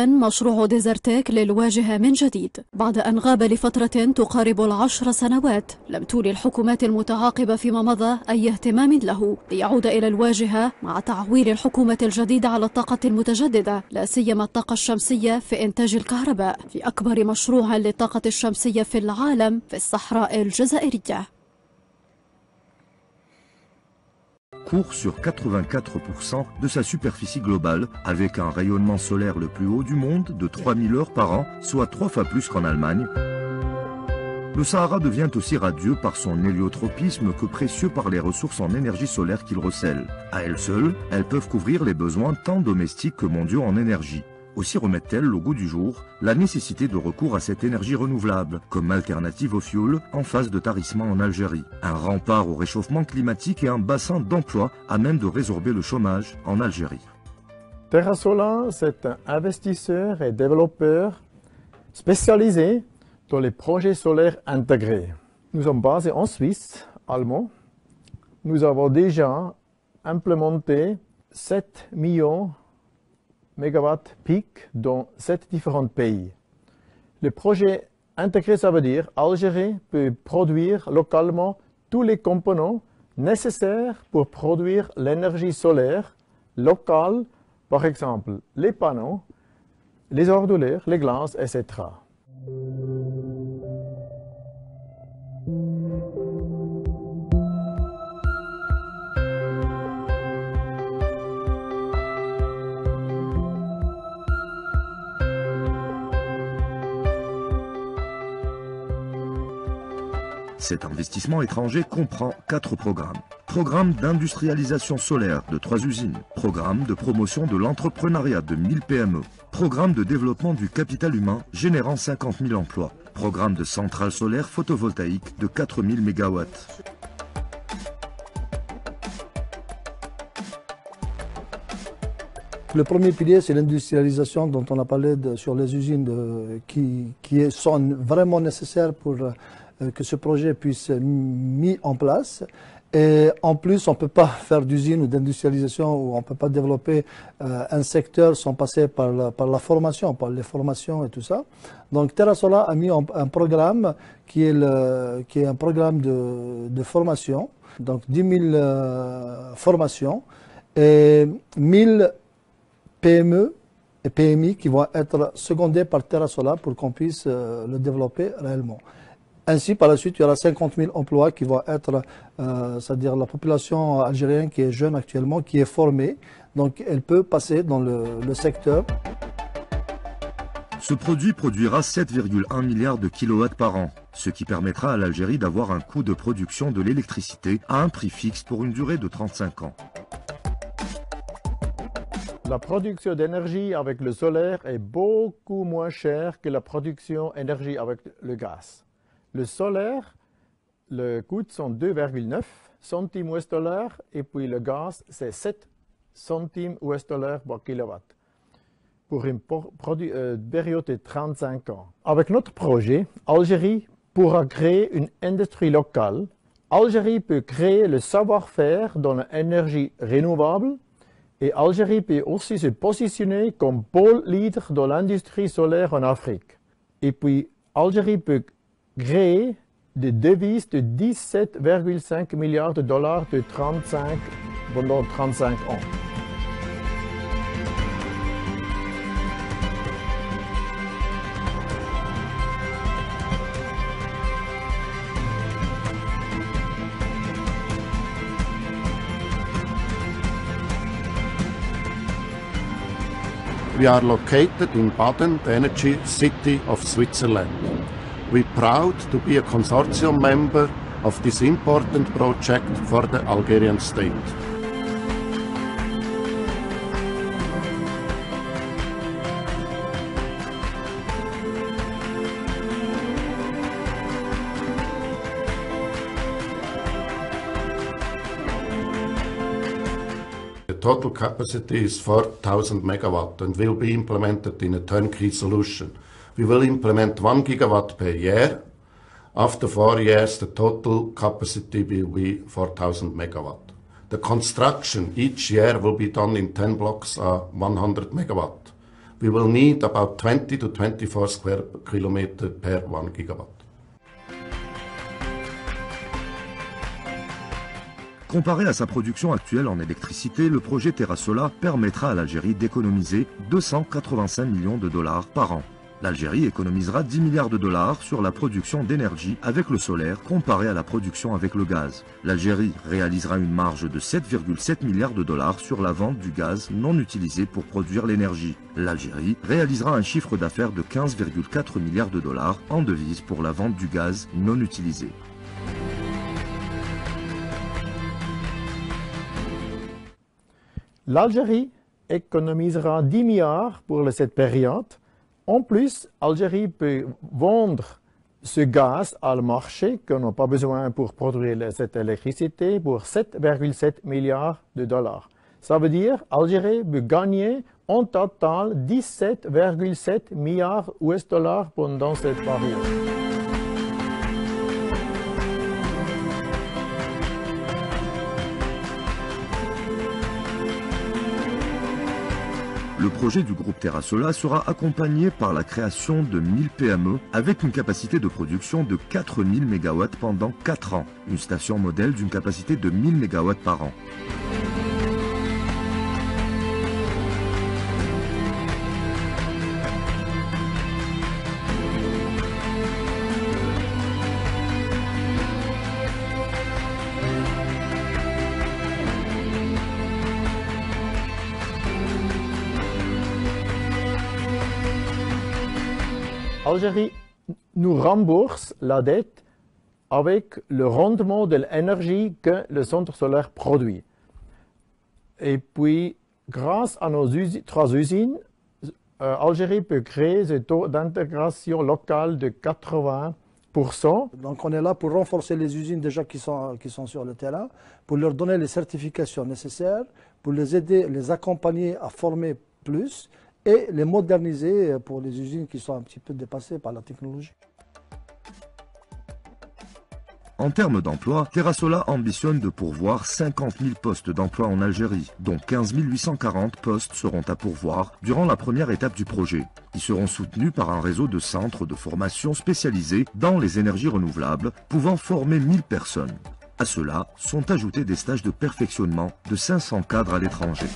مشروع ديزرتيك للواجهة من جديد بعد أن غاب لفترة تقارب 10 سنوات. لم تولي الحكومات المتعاقبة فيما مضى أي اهتمام له ليعود إلى الواجهة مع تعويل الحكومة الجديدة على الطاقة المتجددة، لا سيما الطاقة الشمسية في إنتاج الكهرباء في أكبر مشروع للطاقة الشمسية في العالم في الصحراء الجزائرية. Court sur 84% de sa superficie globale, avec un rayonnement solaire le plus haut du monde de 3000 heures par an, soit 3 fois plus qu'en Allemagne. Le Sahara devient aussi radieux par son héliotropisme que précieux par les ressources en énergie solaire qu'il recèle. À elles seules, elles peuvent couvrir les besoins tant domestiques que mondiaux en énergie. Aussi remettent-elles au goût du jour la nécessité de recours à cette énergie renouvelable comme alternative au fioul en phase de tarissement en Algérie. Un rempart au réchauffement climatique et un bassin d'emploi à même de résorber le chômage en Algérie. TerraSola, c'est un investisseur et développeur spécialisé dans les projets solaires intégrés. Nous sommes basés en Suisse, allemand. Nous avons déjà implémenté 7 millions mégawatts pic dans 7 différents pays. Le projet intégré, ça veut dire Algérie peut produire localement tous les composants nécessaires pour produire l'énergie solaire locale, par exemple les panneaux, les ordures, les glaces, etc. Cet investissement étranger comprend 4 programmes. Programme d'industrialisation solaire de 3 usines. Programme de promotion de l'entrepreneuriat de 1000 PME. Programme de développement du capital humain générant 50 000 emplois. Programme de centrale solaire photovoltaïque de 4000 MW. Le premier pilier, c'est l'industrialisation dont on a parlé sur les usines qui sont vraiment nécessaires pour que ce projet puisse être mis en place. Et en plus, on ne peut pas faire d'usine ou d'industrialisation ou on ne peut pas développer un secteur sans passer par la formation, par les formations et tout ça. Donc TerraSola a mis un programme qui est un programme de formation, donc 10 000 formations et 1000 PME et PMI qui vont être secondés par TerraSola pour qu'on puisse le développer réellement. Ainsi, par la suite, il y aura 50 000 emplois qui vont être, c'est-à-dire la population algérienne qui est jeune actuellement, qui est formée, donc elle peut passer dans le secteur. Ce produit produira 7,1 milliards de kilowatts par an, ce qui permettra à l'Algérie d'avoir un coût de production de l'électricité à un prix fixe pour une durée de 35 ans. La production d'énergie avec le solaire est beaucoup moins chère que la production d'énergie avec le gaz. Le solaire, le coût sont 2,9 centimes US$ et puis le gaz, c'est 7 centimes US$ par kilowatt pour une période de 35 ans. Avec notre projet, Algérie pourra créer une industrie locale. Algérie peut créer le savoir-faire dans l'énergie renouvelable et Algérie peut aussi se positionner comme pôle leader dans l'industrie solaire en Afrique. Et puis, Algérie peut créer des devises de 17,5 milliards de dollars pendant 35 ans. We are located in Baden, the energy city of Switzerland. We are proud to be a consortium member of this important project for the Algerian state. The total capacity is 4,000 megawatt and will be implemented in a turnkey solution. We will implement 1 gigawatt per year. After 4 years, the total capacity will be 4,000 megawatt. The construction each year will be done in 10 blocks, 100 megawatt. we will need about 20 to 24 square kilometers per 1 gigawatt. Comparé à sa production actuelle en électricité, le projet TerraSola permettra à l'Algérie d'économiser 285 millions de dollars par an. L'Algérie économisera 10 milliards de dollars sur la production d'énergie avec le solaire comparé à la production avec le gaz. L'Algérie réalisera une marge de 7,7 milliards de dollars sur la vente du gaz non utilisé pour produire l'énergie. L'Algérie réalisera un chiffre d'affaires de 15,4 milliards de dollars en devises pour la vente du gaz non utilisé. L'Algérie économisera 10 milliards pour cette période. En plus, l'Algérie peut vendre ce gaz à le marché qu'on n'a pas besoin pour produire cette électricité pour 7,7 milliards de dollars. Ça veut dire l'Algérie peut gagner en total 17,7 milliards US dollars pendant cette période. Le projet du groupe TerraSola sera accompagné par la création de 1000 PME avec une capacité de production de 4000 MW pendant 4 ans, une station modèle d'une capacité de 1000 MW par an. L'Algérie nous rembourse la dette avec le rendement de l'énergie que le centre solaire produit. Et puis, grâce à nos 3 usines, l'Algérie peut créer ce taux d'intégration locale de 80%. Donc on est là pour renforcer les usines déjà qui sont sur le terrain, pour leur donner les certifications nécessaires, pour les aider, les accompagner à former plus, et les moderniser pour les usines qui sont un petit peu dépassées par la technologie. En termes d'emploi, TerraSola ambitionne de pourvoir 50 000 postes d'emploi en Algérie, dont 15 840 postes seront à pourvoir durant la première étape du projet. Ils seront soutenus par un réseau de centres de formation spécialisés dans les énergies renouvelables, pouvant former 1000 personnes. À cela sont ajoutés des stages de perfectionnement de 500 cadres à l'étranger.